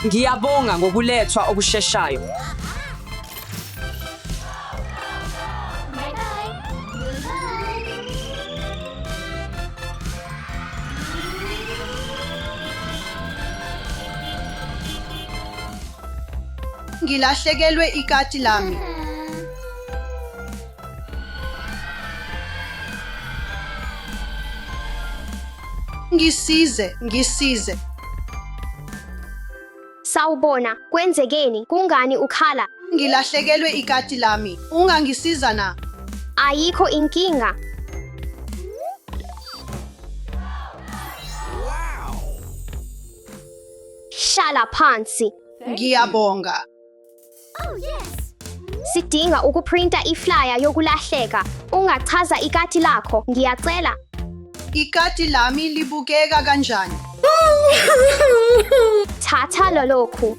Ngiyabonga ngokulethwa okusheshayo. Ngilahlekelwe ikati lami. Ngisize. Sawubona, kwenzekeni? Kungani ukhala? Ngilahlekelwe ikati lami. Ungangisiza na? Ayikho inkinga. Hlala phansi. Ngiyabonga. Sidinga ukuprinta iflyer yokulahleka. Ungachaza ikati lakho, ngiyacela. Ikati lami libukeka kanjani? Thatha lokhu.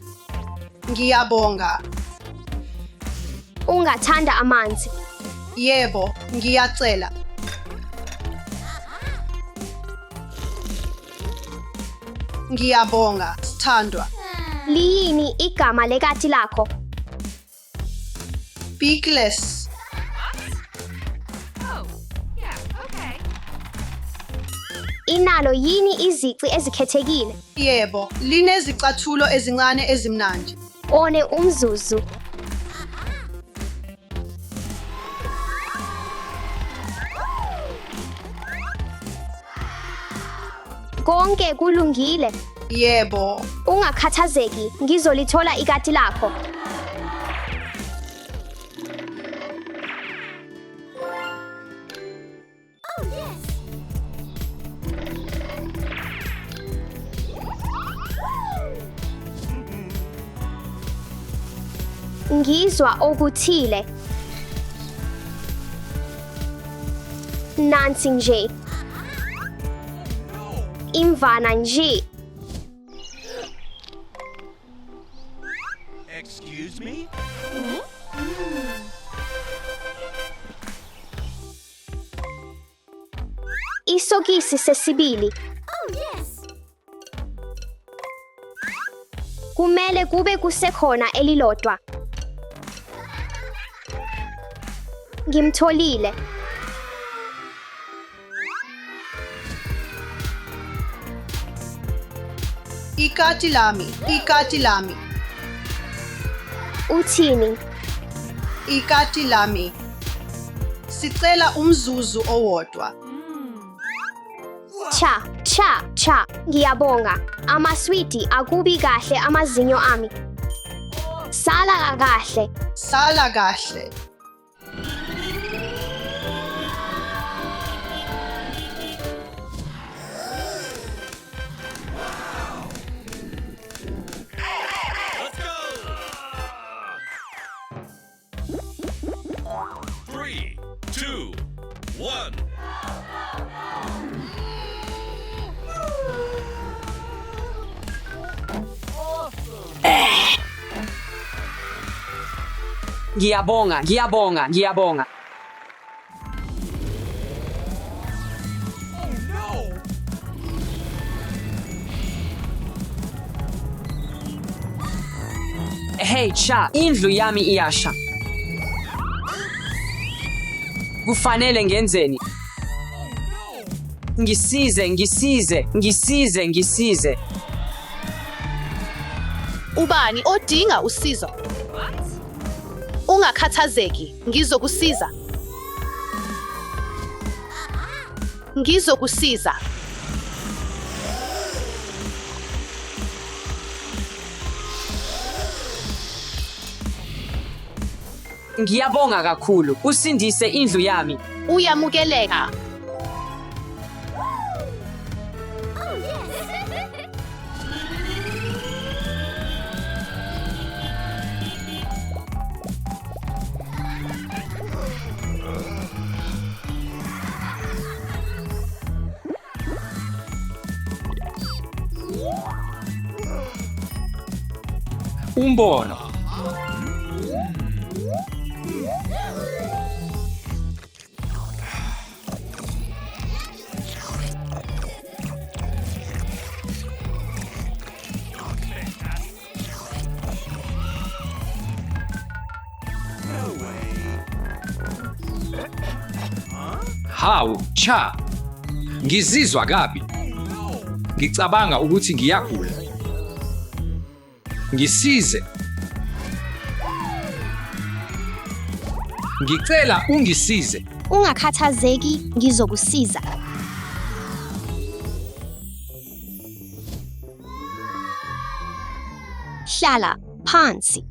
Ngiyabonga. Ungathanda amanzi. Yebo, ngiyacela. Ngiyabonga, Sithandwa. Liyini igama lekati lakho? Beakless. Inalo yini izici ezikhethekile? Yebo, linezicathulo ezincane ezimnandi. One umzuzu. Konke kulungile. Yebo, Ungakhathazeki, ngizolithola ikati lakho. Ngizwa okuthile. Nansi nje. Imvana nje. Excuse me? Isokisi sesibili. Kumele kube kusekhona elilodwa. Ngimtholile. ikati lami. Uthini? Ikati lami. Sicela umzuzu owodwa. Cha. Ngiyabonga. Amaswiti akubi kahle amazinyo ami. Sala kahle. Let's go! 3, 2, 1. Ngiyabonga. Hey cha, indlu yami iyasha. Kufanele ngenzeni? Ngisize. Ubani odinga usizo? Ungakhathazeki, ngizokusiza. Ngiyabonga kakhulu. Usindise indlu yami. Uyamukeleka. Umbono. Hawu, cha. Ngizizwa kabi. Ngicabanga ukuthi ngiyagula. Ngisize. Ngicela ungisize. Ungakhathazeki, ngizokusiza. Hlala phansi.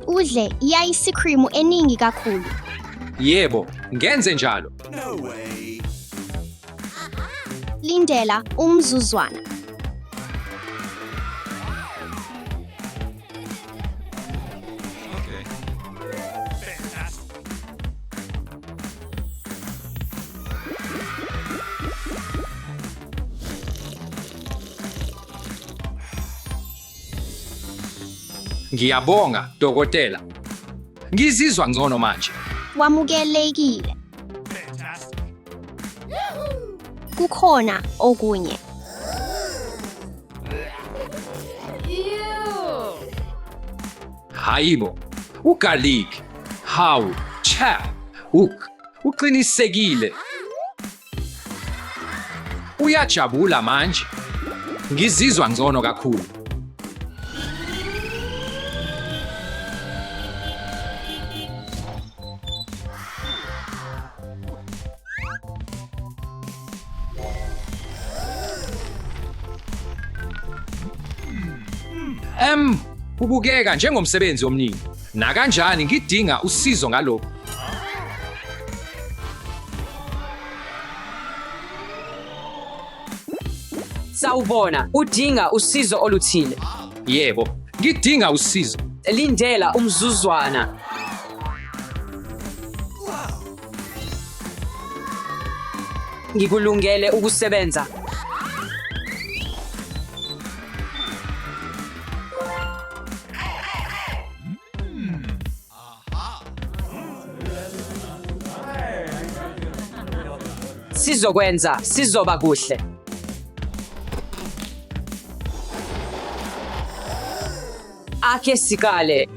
Udle i-ayisikhrimu eningi kakhulu. Yebo, ngenze njalo. No way. Lindela umzuzwana. Okay. Fantastic. Ngiyabonga, dokotela. Ngizizwa ngcono manje. Wamukelekile. Fantastic. Kukhona okunye. Hayibo, ugarlic. Hawu, cha. Uqinisekile. Uyajabula manje. Ngizizwa ngcono kakhulu. Ubukeka njengomsebenzi omningi. Nakanjani ngidinga usizo ngalokho. Sawubona, udinga usizo oluthile. Yebo, ngidinga usizo. Lindela umzuzwana. Ngikulungele ukusebenza. Sizokwenza, sizoba kuhle. Ake sikale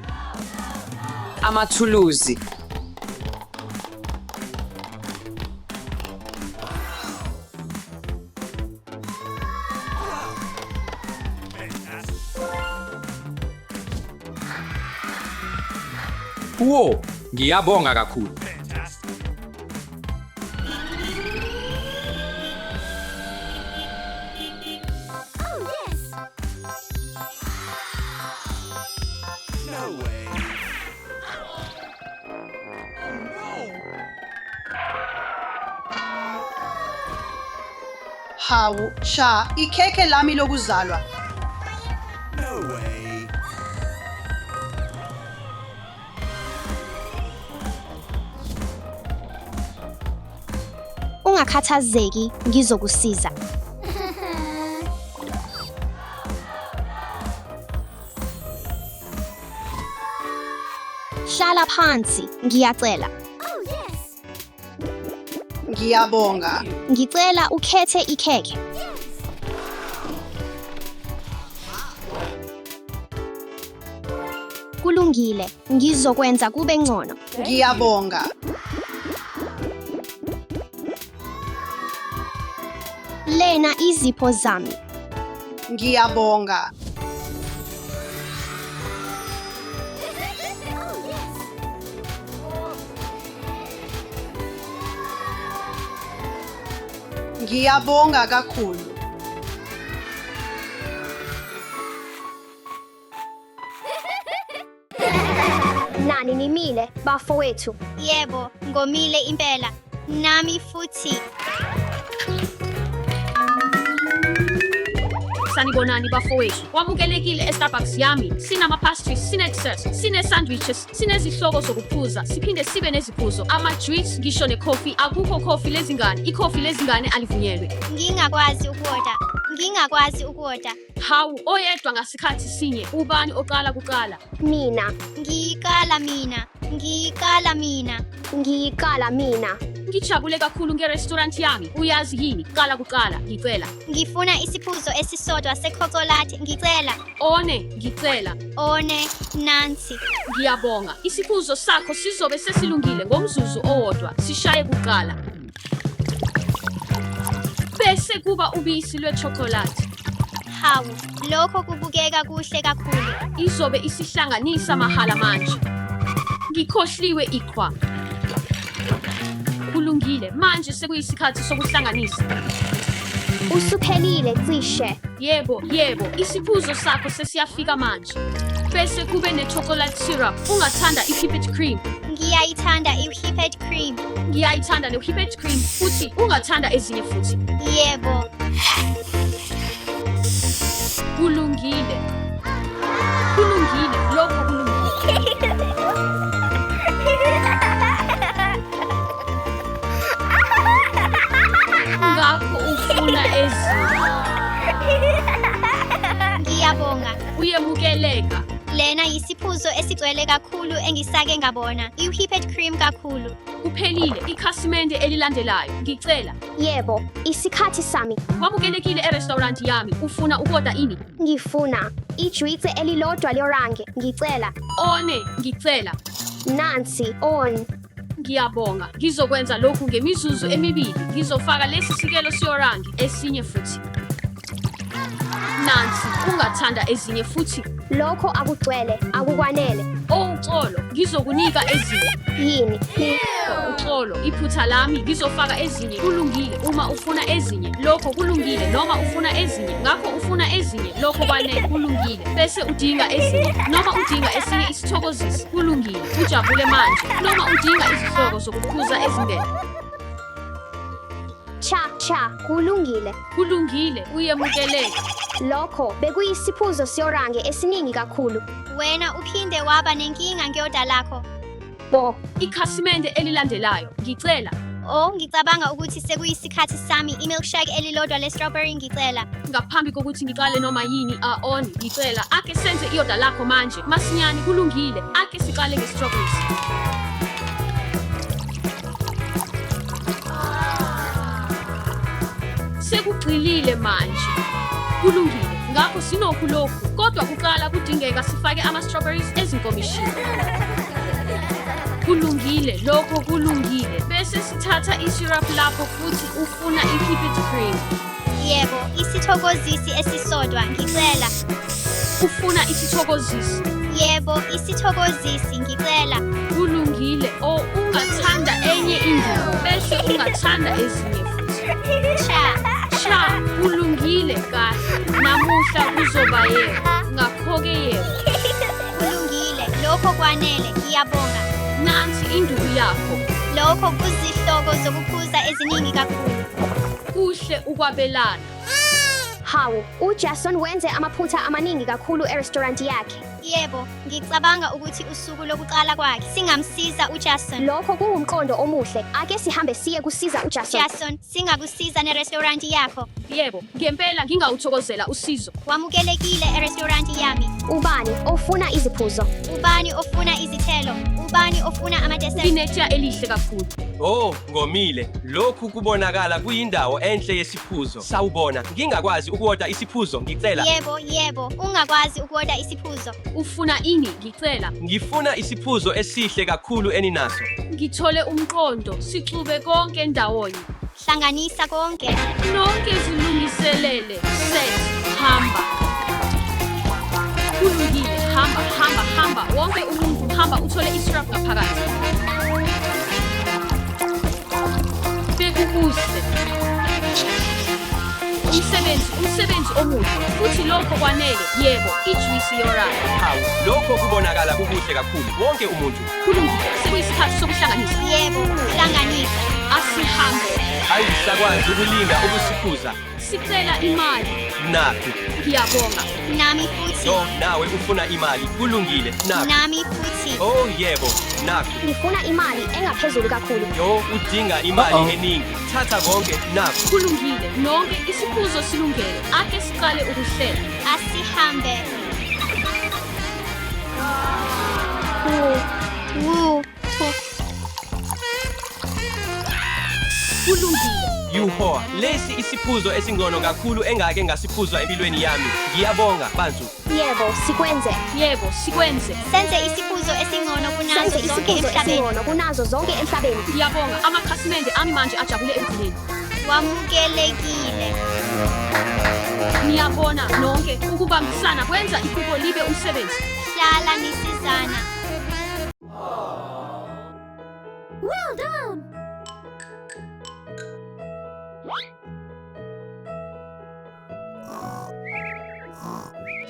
amathuluzi. Wo, ngiyabonga kakhulu. Fantastic. No way. Hawu, Sha, ikhekhe lami lokuzalwa. No way. Ungakhathazeki, ngizokusiza. Hlala phansi, ngiyacela. Ngiyabonga. Ngicela ukhethe ikhekhe. Kulungile, ngizokwenza kube ngcono. Ngiyabonga. Lena izipho zami. Ngiyabonga. Ngiyabonga kakhulu. Nani nimile, bafowethu? Yebo, ngomile impela. Nami futhi. Sanibonani bafowethu. Wamukelekile e-Starbucks yami. Sinama-pastries, sine-desserts, sine-sandwiches, sinezihloko zokuphuza, siphinde sibe neziphuzo. Ama-drinks, ngisho ne-coffee. Akukho coffee lezingane. I-coffee lezingane alivunyelwe. Ngingakwazi ukuoda. Hawu, oyedwa ngasikhathi sinye. Ubani oqala kuqala? Mina. Ngiyikala mina. ngijabule kakhulu ngerestaurant yami. Uyazi yini? Qala kuqala, ngicela. Ngifuna isiphuzo esisodwa sekhokolati, ngicela. One, ngicela. One, nansi. Ngiyabonga. Isiphuzo sakho sizobe sesilungile ngomzuzu owodwa. Sishaye kuqala. Bese kuba ubisi lwechocolate. Hawu, lokho kubukeka kuhle kakhulu. Izobe isihlanganisa mahhala manje. Ngikhohliwe iqhwa. Kulungile, manje sekuyisikhathi sokuhlanganisa. Usuphelile cishe. Yebo, isiphuzo sakho sesiyafika manje. Bese kube ne-chocolate syrup. Ungathanda i-whipped cream? Ngiyayithanda i-whipped cream. Ngiyayithanda ne-whipped cream futhi ungathanda ezinye futhi. Yebo. Kulungile, lokho kulungile. Ngakho ufuna ezinye. Ngiyabonga. Uyemukeleka. Lena yisiphuzo esigcwele kakhulu engisake ngabona. I-whipped cream kakhulu. Kuphelile ikhasimende elilandelayo. Ngicela. Yebo, isikhathi sami. Wamukelekile e-restaurant yami. Ufuna ukoda ini? Ngifuna ijwitse elilodwa lyorange. Ngicela. One, ngicela. Nansi, on. Ngiyabonga. Ngizokwenza lokhu ngemizuzu emibili. Ngizofaka lesi sikelo siyorangi esinye futhi. Nansi, ungathanda ezinye futhi. Lokho akugcwele, akukwanele. Uxolo, ngizokunika ezinye. Yini? Uxolo, iphutha lami ngizofaka ezinye. Kulungile uma ufuna ezinye. Lokho kulungile noma ufuna ezinye. Ngakho ufuna ezinye. Lokho kwanele kulungile. Bese udinga ezinye. Noma udinga esinye isithokozisi. Kulungile. Ujabule manje. Noma udinga izihloko zokuphuza ezimbele. Cha, kulungile. Kulungile, uyemukeleka. Lokho bekuyisiphuzo siyorange esiningi kakhulu. Wena uphinde waba nenkinga ngeoda lakho. Bo, Ikhasimende elilandelayo. Ngicela. ngicabanga ukuthi sekuyisikhathi sami i-milkshake elilodwa le-strawberry ngicela. Ngaphambi kokuthi ngiqale noma yini on ngicela ake senze iyoda lakho manje masinyane kulungile ake siqale nge-strawberries. Sekugxilile manje kulungile ngakho sinokhu lokhu kodwa kuqala kudingeka sifake ama-strawberries ezinkomishini. Kulungile lokho kulungile bese sithatha i-syrup lapho futhi ufuna i-whipped cream. Yebo, isithokozisi esisodwa ngicela. Ufuna isithokozisi. Yebo, isithokozisi ngicela. Kulungile ungathanda enye induku bese ungathanda ezinye futhi. Cha, kulungile kahle. Namuhla kuzoba yebo. Ngakho-ke yebo. Kulungile, lokho kwanele, ngiyabonga. Nansi induku yakho. Lokho kuzihloko zokuphuza eziningi kakhulu. Kuhle ukwabelana. Hawu, uJason wenze amaphutha amaningi kakhulu e-restaurant yakhe. Yebo, ngicabanga ukuthi usuku lokuqala kwakhe singamsiza uJason. Lokho kuwumqondo omuhle. Ake sihambe siye kusiza uJason. Jason, singakusiza ne-restaurant yakho. Yebo, ngempela ngingawuthokozela usizo. Wamukelekile e-restaurant yami. Ubani ofuna iziphuzo? Ubani ofuna izithelo? Ubani ofuna amadesert? Inetsha elihle kakhulu. Oh, ngomile. Lokhu kubonakala kuyindawo enhle yesiphuzo. Sawubona, ngingakwazi ukuoda isiphuzo, ngicela. Yebo, ungakwazi ukuoda isiphuzo. Ufuna ini, ngicela. Ngifuna isiphuzo esihle kakhulu eninaso. Ngithole umqondo, sixube konke ndawonye. Hlanganisa konke. Nonke zilungiselele. Set, hamba. Kulungile, hamba. Wonke umuntu hamba uthole i-syrup ngaphakathi. Bekukuhle. Umsebenzi omuhle. Futhi lokho kwanele, yebo, ijuice yorangi. Hawu, lokho kubonakala kukuhle kakhulu. Wonke umuntu. Kulungile, sekuyisikhathi sokuhlanganisa. Yebo, hlanganisa. Asihambe. Ayisakwazi ukulinga ukusiphuza. Sicela imali. Nakhu. Ngiyabonga. Nami futhi. Oh, nawe ufuna imali. Kulungile. Nakhu. Nami futhi. Oh, yebo. Nakhu. Ngifuna imali engaphezulu kakhulu. Yo, udinga imali eningi. Thatha konke. Nakhu. Kulungile, nonke isiphuzo silungele. Ake siqale ukuhlela. Asihambe. Wu. kulungile. Yuho, lesi isiphuzo esingcono kakhulu engake ngasiphuzwa empilweni yami. Ngiyabonga bantu. Yebo, sikwenze. Yebo, sikwenze. Senze isiphuzo esingcono kunazo zonke emhlabeni. Kunazo zonke emhlabeni. Ngiyabonga amakhasimende ami manje ajabule ekugcineni. Wamukelekile. Ngiyabona nonke ukubambisana kwenza iphupho libe umsebenzi. Hlala nisizana. Well done.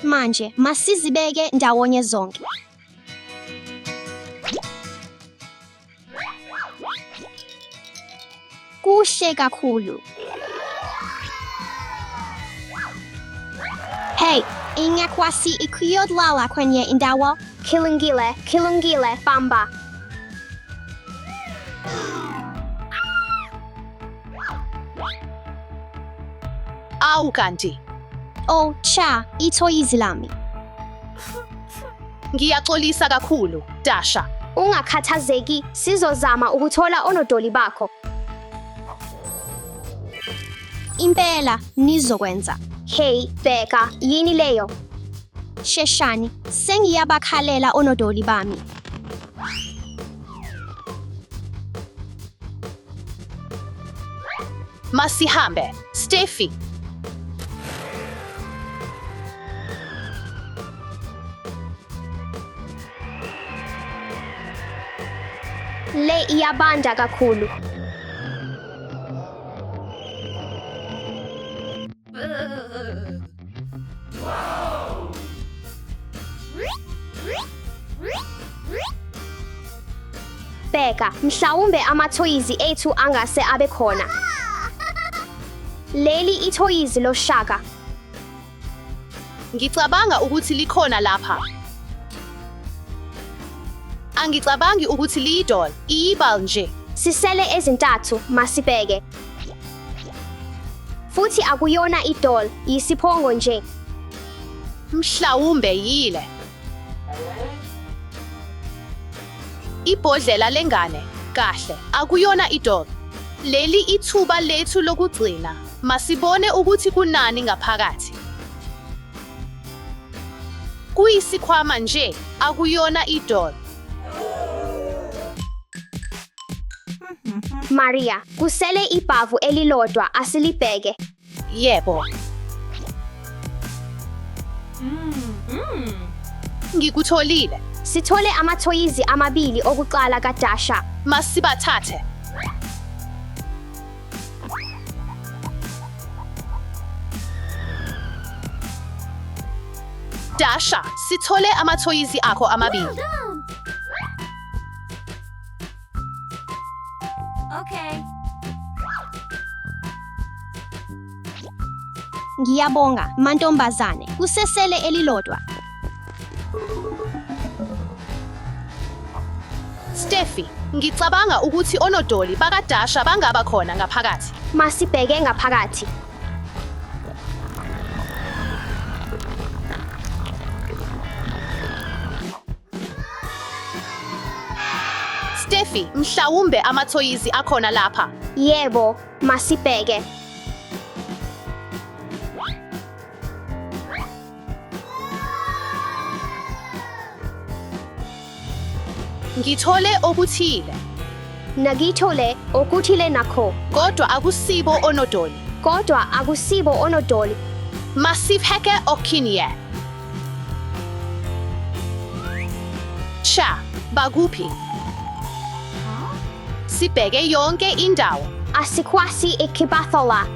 Manje masizibeke ndawonye zonke. Kuhle kakhulu. Hey, ingakwasi ikuyodlala kwenye indawo? Kilungile, bamba. Awu kanti. Oh, cha, ithoyizi lami. Ngiyaxolisa kakhulu, Dasha. Ungakhathazeki, sizozama ukuthola onodoli bakho. Impela nizokwenza. Hey, Bheka, yini leyo? Sheshani, sengiyabakhalela onodoli bami. Masihambe, Steffi. Le iyabanda kakhulu. Bheka, mhlawumbe amathoyizi ethu angase abe khona. Leli ithoyizi loshaka. Ngicabanga ukuthi likhona lapha. Angicabangi ukuthi liyidol, iyibal nje. Sisele ezintathu, masibheke. Futhi akuyona idol, yisiphongo nje. Mhlawumbe yile. Ibhodlela lengane, kahle, akuyona idol. Leli ithuba lethu lokugcina. Masibone ukuthi kunani ngaphakathi. Kuyisikhwama nje, akuyona idol. Maria, kusele ibhavu elilodwa asilibheke. Yebo. Ngikutholile. Sithole amathoyizi amabili okuqala kaDasha. Masibathathe. Dasha, sithole amathoyizi akho amabili. Ngiyabonga, mantombazane, kusesele elilodwa. Steffi, ngicabanga ukuthi onodoli bakadasha bangaba khona ngaphakathi. Masibheke ngaphakathi. Steffi, mhlawumbe amathoyizi akhona lapha. Yebo, masibheke. Ngithole okuthile. Nagithole okuthile nakho. Kodwa akusibo onodoli. Kodwa akusibo onodoli. Masibheke okhinye. Cha, bakuphi? Sibheke yonke indawo. Asikwasi ikibathola.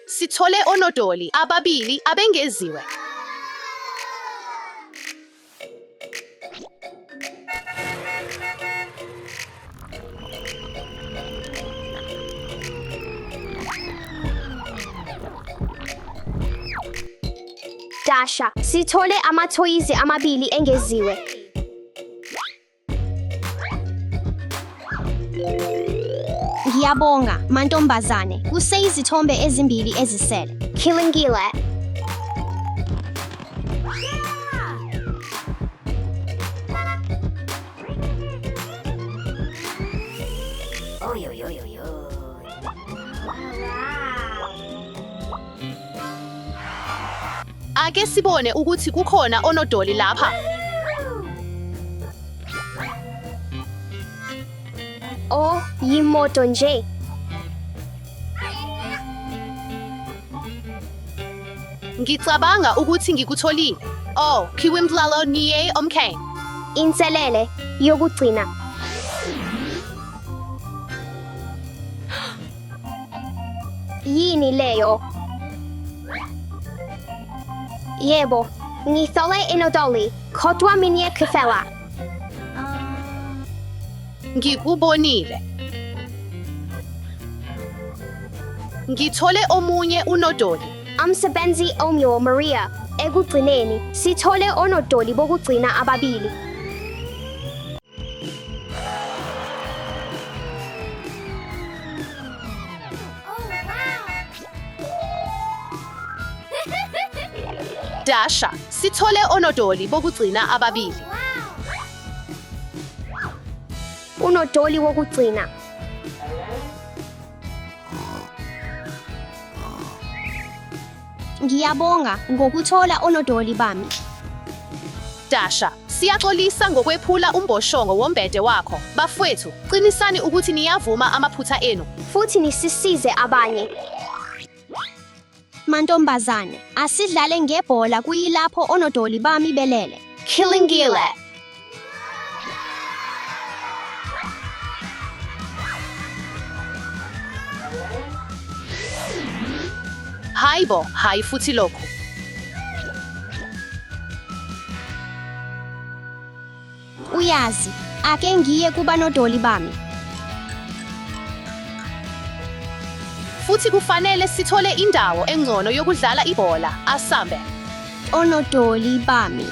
Sithole onodoli ababili abengeziwe. Dasha, sithole amathoyizi amabili engeziwe. Ngiyabonga, mantombazane, kuseyizithombe ezimbili ezisele. Kilungile. Ake sibone ukuthi kukhona onodoli lapha. Oh, yimoto nje. Ngicabanga ukuthi ngikutholile. Oh, Kiwimdlalo niye omkane. Inselele yokugcina. Yini leyo? Yebo, ngithole inodoli, kodwa minye kufela. Ngikubonile. Ngithole omunye unodoli. Umsebenzi omyo Maria, ekugcineni sithole onodoli bokugcina ababili. Dasha, sithole onodoli bokugcina ababili. Unodoli wokugcina. Ngiyabonga ngokuthola onodoli bami. Dasha, siyaxolisa ngokwephula umboshongo wombhede wakho. Bafowethu, qinisani ukuthi niyavuma amaphutha enu. Futhi nisisize abanye. Mantombazane, asidlale ngebhola kuyilapho onodoli bami belele. Kilingile. Hayibo, hayi futhi lokho. Uyazi, ake ngiye kubanodoli bami. Futhi kufanele sithole indawo engcono yokudlala ibhola. Asambe. Onodoli bami.